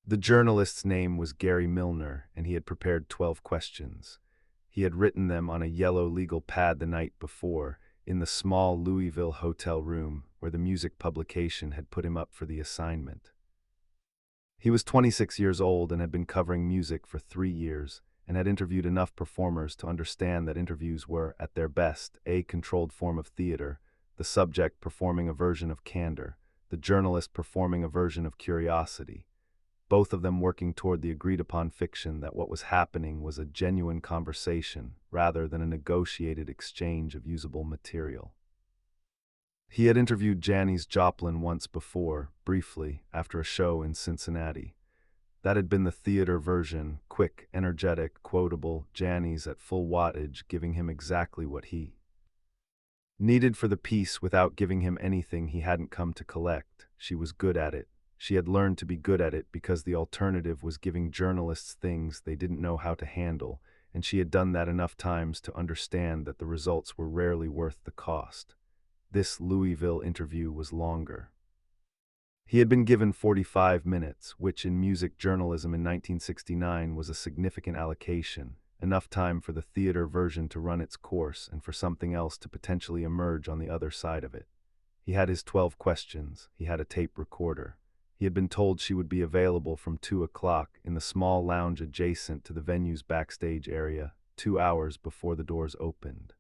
The journalist's name was Gary Millner, and he had prepared 12 questions. He had written them on a yellow legal pad the night before, in the small Louisville hotel room where the music publication had put him up for the assignment. He was 26 years old and had been covering music for 3 years, and had interviewed enough performers to understand that interviews were, at their best, a controlled form of theater, the subject performing a version of candor, the journalist performing a version of curiosity, both of them working toward the agreed-upon fiction that what was happening was a genuine conversation rather than a negotiated exchange of usable material. He had interviewed Janis Joplin once before, briefly, after a show in Cincinnati. That had been the theater version, quick, energetic, quotable, Janis at full wattage, giving him exactly what he needed for the piece without giving him anything he hadn't come to collect. She was good at it. She had learned to be good at it because the alternative was giving journalists things they didn't know how to handle, and she had done that enough times to understand that the results were rarely worth the cost. This Louisville interview was longer. He had been given 45 minutes, which in music journalism in 1969 was a significant allocation, enough time for the theater version to run its course and for something else to potentially emerge on the other side of it. He had his 12 questions. He had a tape recorder. He had been told she would be available from 2 o'clock in the small lounge adjacent to the venue's backstage area, 2 hours before the doors opened.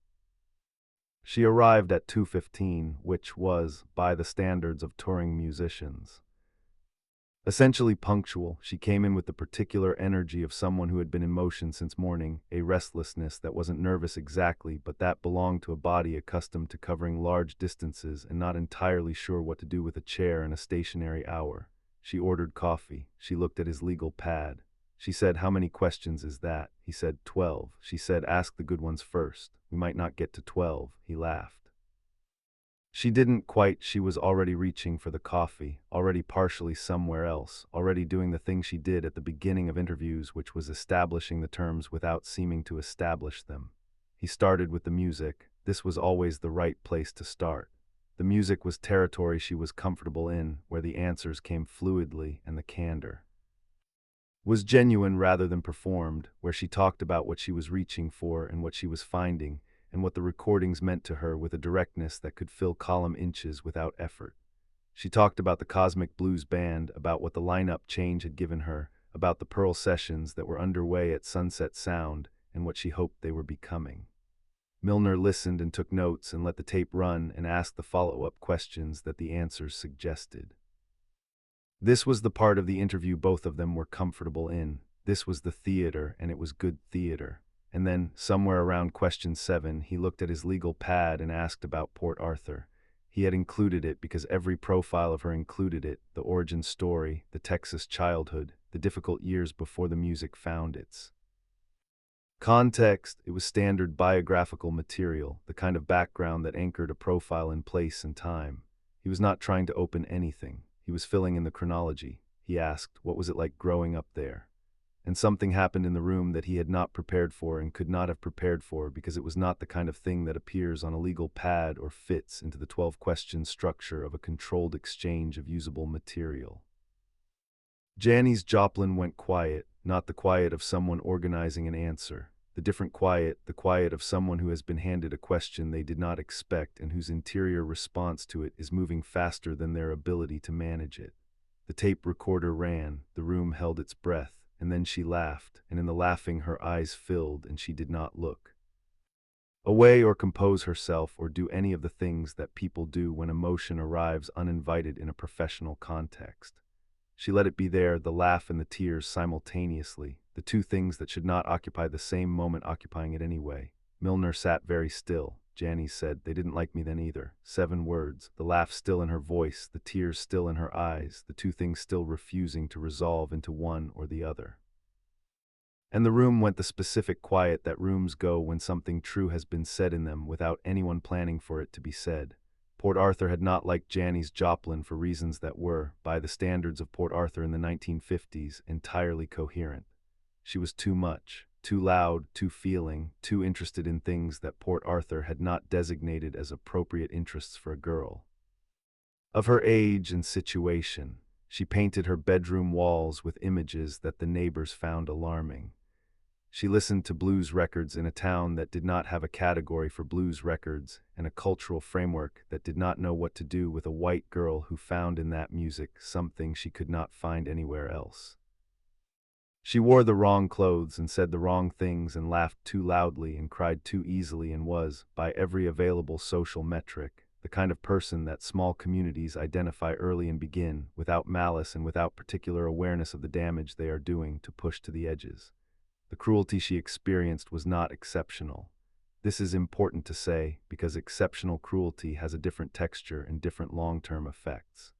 She arrived at 2:15, which was, by the standards of touring musicians, essentially punctual. She came in with the particular energy of someone who had been in motion since morning, a restlessness that wasn't nervous exactly, but that belonged to a body accustomed to covering large distances and not entirely sure what to do with a chair in a stationary hour. She ordered coffee. She looked at his legal pad. She said, "How many questions is that?" He said, 12. She said, "Ask the good ones first. We might not get to 12. He laughed. She didn't quite. She was already reaching for the coffee, already partially somewhere else, already doing the thing she did at the beginning of interviews, which was establishing the terms without seeming to establish them. He started with the music. This was always the right place to start. The music was territory she was comfortable in, where the answers came fluidly and the candor was genuine rather than performed, where she talked about what she was reaching for and what she was finding, and what the recordings meant to her with a directness that could fill column inches without effort. She talked about the Cosmic Blues Band, about what the lineup change had given her, about the Pearl sessions that were underway at Sunset Sound, and what she hoped they were becoming. Millner listened and took notes and let the tape run and asked the follow-up questions that the answers suggested. This was the part of the interview both of them were comfortable in. This was the theater, and it was good theater. And then, somewhere around question 7, he looked at his legal pad and asked about Port Arthur. He had included it because every profile of her included it, the origin story, the Texas childhood, the difficult years before the music found its context. It was standard biographical material, the kind of background that anchored a profile in place and time. He was not trying to open anything. He was filling in the chronology. He asked, what was it like growing up there? And something happened in the room that he had not prepared for and could not have prepared for because it was not the kind of thing that appears on a legal pad or fits into the 12-question structure of a controlled exchange of usable material. Janis Joplin went quiet, not the quiet of someone organizing an answer. The different quiet, the quiet of someone who has been handed a question they did not expect and whose interior response to it is moving faster than their ability to manage it. The tape recorder ran, the room held its breath, and then she laughed, and in the laughing her eyes filled and she did not look away or compose herself or do any of the things that people do when emotion arrives uninvited in a professional context. She let it be there, the laugh and the tears simultaneously, the two things that should not occupy the same moment occupying it anyway. Millner sat very still. Janis said, "They didn't like me then either." 7 words, the laugh still in her voice, the tears still in her eyes, the two things still refusing to resolve into one or the other. And the room went the specific quiet that rooms go when something true has been said in them without anyone planning for it to be said. Port Arthur had not liked Janis Joplin for reasons that were, by the standards of Port Arthur in the 1950s, entirely coherent. She was too much, too loud, too feeling, too interested in things that Port Arthur had not designated as appropriate interests for a girl of her age and situation. She painted her bedroom walls with images that the neighbors found alarming. She listened to blues records in a town that did not have a category for blues records and a cultural framework that did not know what to do with a white girl who found in that music something she could not find anywhere else. She wore the wrong clothes and said the wrong things and laughed too loudly and cried too easily and was, by every available social metric, the kind of person that small communities identify early and begin, without malice and without particular awareness of the damage they are doing, to push to the edges. The cruelty she experienced was not exceptional. This is important to say because exceptional cruelty has a different texture and different long-term effects.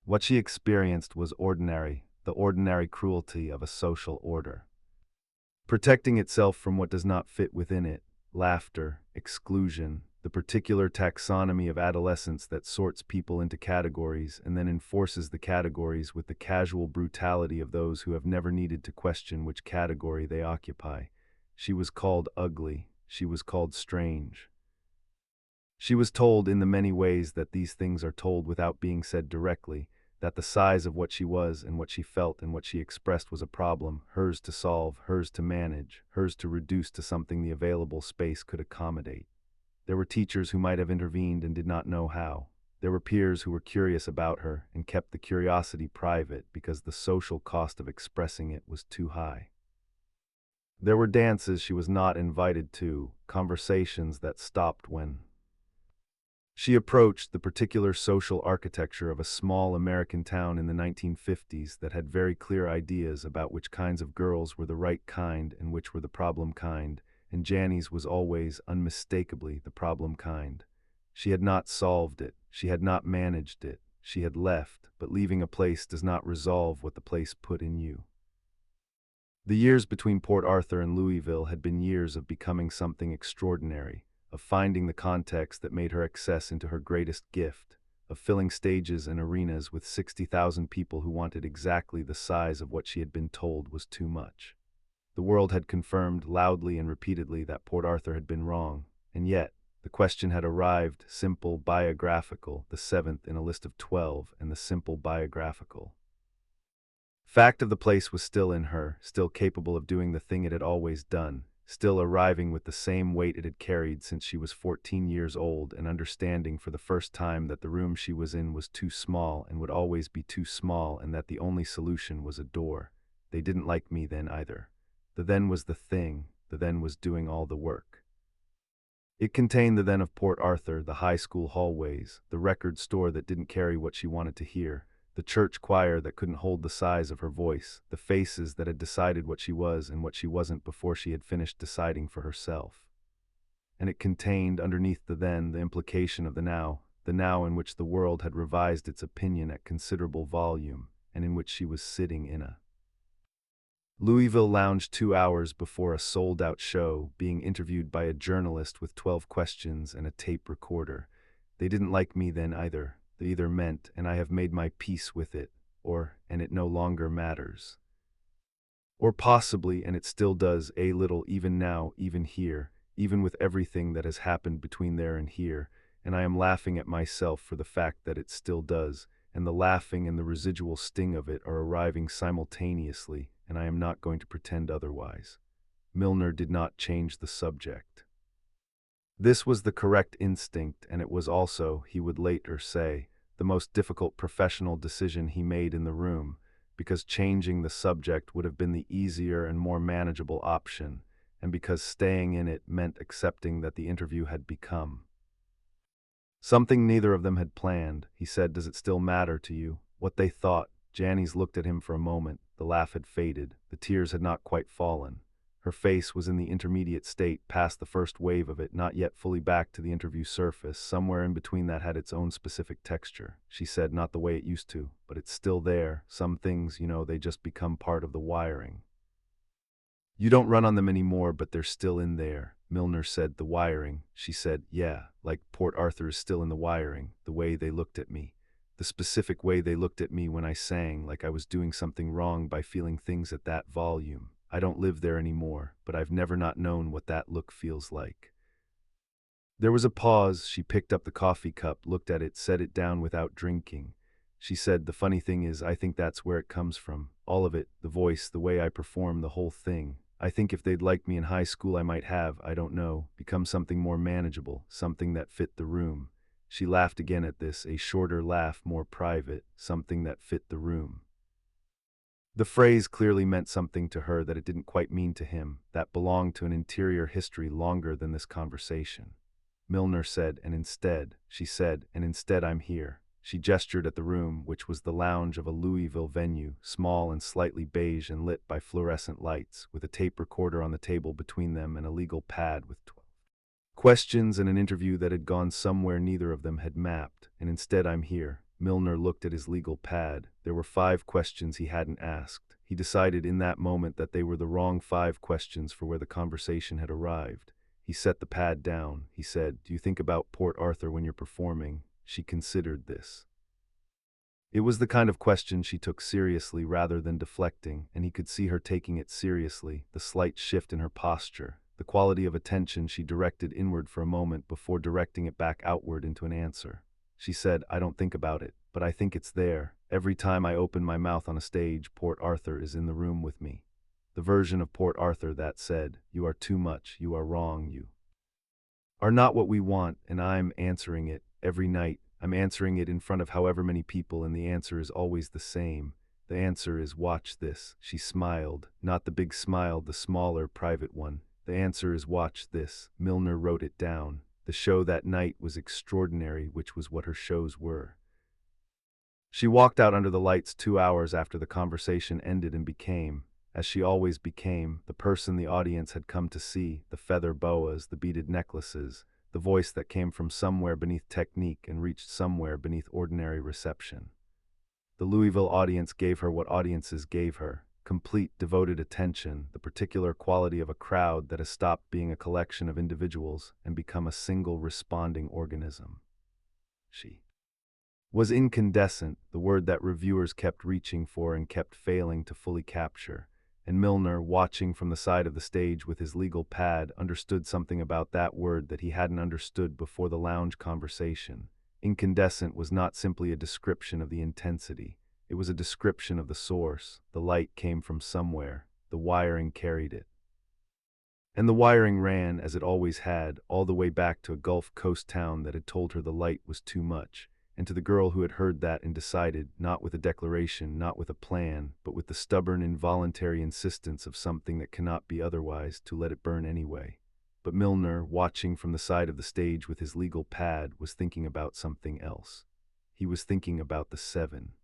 What she experienced was ordinary, the ordinary cruelty of a social order. Protecting itself from what does not fit within it, laughter, exclusion, the particular taxonomy of adolescence that sorts people into categories and then enforces the categories with the casual brutality of those who have never needed to question which category they occupy. She was called ugly. She was called strange. She was told in the many ways that these things are told without being said directly, that the size of what she was and what she felt and what she expressed was a problem, hers to solve, hers to manage, hers to reduce to something the available space could accommodate. There were teachers who might have intervened and did not know how. There were peers who were curious about her and kept the curiosity private because the social cost of expressing it was too high. There were dances she was not invited to, conversations that stopped when she approached the particular social architecture of a small American town in the 1950s that had very clear ideas about which kinds of girls were the right kind and which were the problem kind, and Janis was always, unmistakably, the problem kind. She had not solved it, she had not managed it, she had left, but leaving a place does not resolve what the place put in you. The years between Port Arthur and Louisville had been years of becoming something extraordinary, of finding the context that made her access into her greatest gift, of filling stages and arenas with 60,000 people who wanted exactly the size of what she had been told was too much. The world had confirmed loudly and repeatedly that Port Arthur had been wrong, and yet the question had arrived, simple, biographical, the seventh in a list of 12, and the simple biographical. Fact of the place was still in her, still capable of doing the thing it had always done, still arriving with the same weight it had carried since she was 14 years old and understanding for the first time that the room she was in was too small and would always be too small and that the only solution was a door. They didn't like me then either. The then was the thing, the then was doing all the work. It contained the then of Port Arthur, the high school hallways, the record store that didn't carry what she wanted to hear, the church choir that couldn't hold the size of her voice, the faces that had decided what she was and what she wasn't before she had finished deciding for herself. And it contained, underneath the then, the implication of the now in which the world had revised its opinion at considerable volume, and in which she was sitting in a Louisville lounge 2 hours before a sold-out show, being interviewed by a journalist with 12 questions and a tape recorder. They didn't like me then either. They either meant, and I have made my peace with it, or, and it no longer matters. Or possibly, and it still does, a little, even now, even here, even with everything that has happened between there and here, and I am laughing at myself for the fact that it still does, and the laughing and the residual sting of it are arriving simultaneously, and I am not going to pretend otherwise. Millner did not change the subject. This was the correct instinct, and it was also, he would later say, the most difficult professional decision he made in the room, because changing the subject would have been the easier and more manageable option, and because staying in it meant accepting that the interview had become something neither of them had planned. He said, "Does it still matter to you what they thought?" Janis looked at him for a moment. The laugh had faded. The tears had not quite fallen. Her face was in the intermediate state, past the first wave of it, not yet fully back to the interview surface. Somewhere in between that had its own specific texture. She said, "Not the way it used to, but it's still there. Some things, they just become part of the wiring. You don't run on them anymore, but they're still in there." Millner said, "The wiring." She said, "Yeah, like Port Arthur is still in the wiring, the way they looked at me. The specific way they looked at me when I sang, like I was doing something wrong by feeling things at that volume. I don't live there anymore, but I've never not known what that look feels like." There was a pause. She picked up the coffee cup, looked at it, set it down without drinking. She said, the funny thing is, I think that's where it comes from. All of it, the voice, the way I perform, the whole thing. I think if they'd liked me in high school, I might have, I don't know, become something more manageable, something that fit the room. She laughed again at this, a shorter laugh, more private, something that fit the room. The phrase clearly meant something to her that it didn't quite mean to him, that belonged to an interior history longer than this conversation. Millner said, and instead, she said, and instead I'm here. She gestured at the room, which was the lounge of a Louisville venue, small and slightly beige and lit by fluorescent lights, with a tape recorder on the table between them and a legal pad with 12 questions and an interview that had gone somewhere neither of them had mapped. And instead I'm here. Millner looked at his legal pad. There were 5 questions he hadn't asked. He decided in that moment that they were the wrong 5 questions for where the conversation had arrived. He set the pad down. He said, "Do you think about Port Arthur when you're performing?" She considered this. It was the kind of question she took seriously rather than deflecting, and he could see her taking it seriously, the slight shift in her posture, the quality of attention she directed inward for a moment before directing it back outward into an answer. She said, "I don't think about it, but I think it's there. Every time I open my mouth on a stage, Port Arthur is in the room with me. The version of Port Arthur that said, 'You are too much, you are wrong, you are not what we want,' and I'm answering it every night. I'm answering it in front of however many people, and the answer is always the same. The answer is, watch this." She smiled, not the big smile, the smaller, private one. The answer is, watch this. Millner wrote it down. The show that night was extraordinary, which was what her shows were. She walked out under the lights 2 hours after the conversation ended and became, as she always became, the person the audience had come to see, the feather boas, the beaded necklaces, the voice that came from somewhere beneath technique and reached somewhere beneath ordinary reception. The Louisville audience gave her what audiences gave her: complete, devoted attention, the particular quality of a crowd that has stopped being a collection of individuals and become a single responding organism. She was incandescent, the word that reviewers kept reaching for and kept failing to fully capture. And Millner, watching from the side of the stage with his legal pad, understood something about that word that he hadn't understood before the lounge conversation. Incandescent was not simply a description of the intensity. It was a description of the source. The light came from somewhere. The wiring carried it. And the wiring ran, as it always had, all the way back to a Gulf Coast town that had told her the light was too much. And to the girl who had heard that and decided, not with a declaration, not with a plan, but with the stubborn, involuntary insistence of something that cannot be otherwise, to let it burn anyway. But Millner, watching from the side of the stage with his legal pad, was thinking about something else. He was thinking about the 7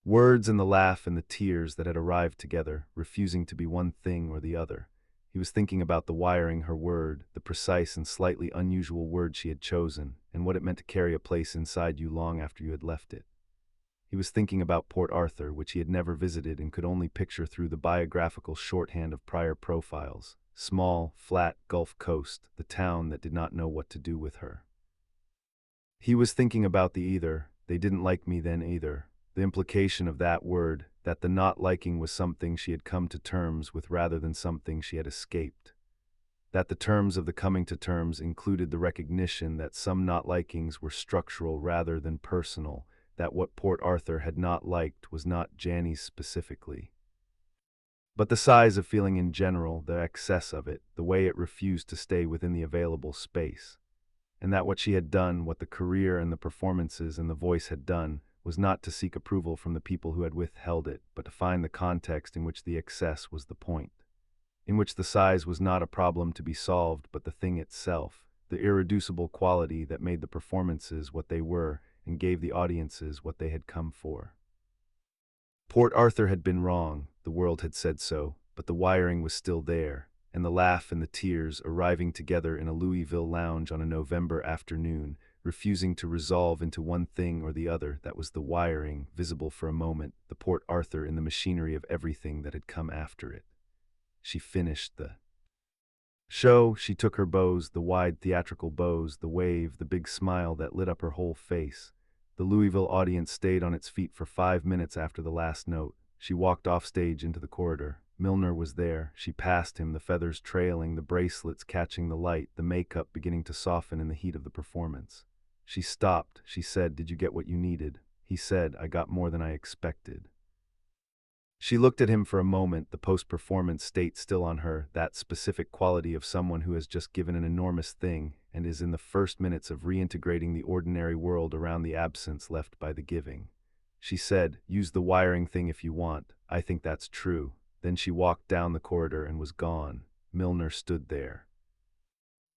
words and the laugh and the tears that had arrived together, refusing to be one thing or the other. He was thinking about the wiring, her word, the precise and slightly unusual word she had chosen, and what it meant to carry a place inside you long after you had left it. He was thinking about Port Arthur, which he had never visited and could only picture through the biographical shorthand of prior profiles. Small, flat Gulf Coast, the town that did not know what to do with her. He was thinking about the either, they didn't like me then either. The implication of that word, that the not liking was something she had come to terms with rather than something she had escaped. That the terms of the coming to terms included the recognition that some not likings were structural rather than personal, that what Port Arthur had not liked was not Janis specifically, but the size of feeling in general, the excess of it, the way it refused to stay within the available space. And that what she had done, what the career and the performances and the voice had done, was not to seek approval from the people who had withheld it, but to find the context in which the excess was the point, in which the size was not a problem to be solved but the thing itself, the irreducible quality that made the performances what they were and gave the audiences what they had come for. Port Arthur had been wrong, the world had said so, but the wiring was still there, and the laugh and the tears arriving together in a Louisville lounge on a November afternoon, refusing to resolve into one thing or the other, that was the wiring, visible for a moment, the Port Arthur in the machinery of everything that had come after it. She finished the show. She took her bows, the wide theatrical bows, the wave, the big smile that lit up her whole face. The Louisville audience stayed on its feet for 5 minutes after the last note. She walked off stage into the corridor. Millner was there. She passed him, the feathers trailing, the bracelets catching the light, the makeup beginning to soften in the heat of the performance. She stopped. She said, "Did you get what you needed?" He said, "I got more than I expected." She looked at him for a moment, the post-performance state still on her, that specific quality of someone who has just given an enormous thing and is in the first minutes of reintegrating the ordinary world around the absence left by the giving. She said, "Use the wiring thing if you want. I think that's true." Then she walked down the corridor and was gone. Millner stood there.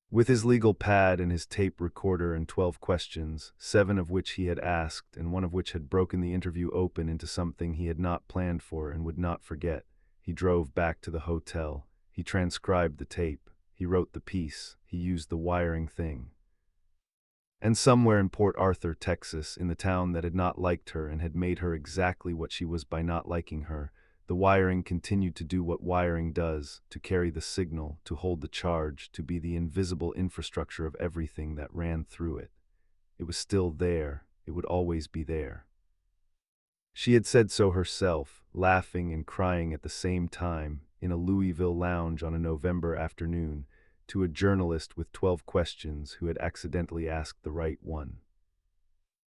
With his legal pad and his tape recorder and 12 questions, 7 of which he had asked and one of which had broken the interview open into something he had not planned for and would not forget, he drove back to the hotel. He transcribed the tape. He wrote the piece. He used the wiring thing. And somewhere in Port Arthur, Texas, in the town that had not liked her and had made her exactly what she was by not liking her, the wiring continued to do what wiring does, to carry the signal, to hold the charge, to be the invisible infrastructure of everything that ran through it. It was still there. It would always be there. She had said so herself, laughing and crying at the same time, in a Louisville lounge on a November afternoon, to a journalist with 12 questions who had accidentally asked the right one.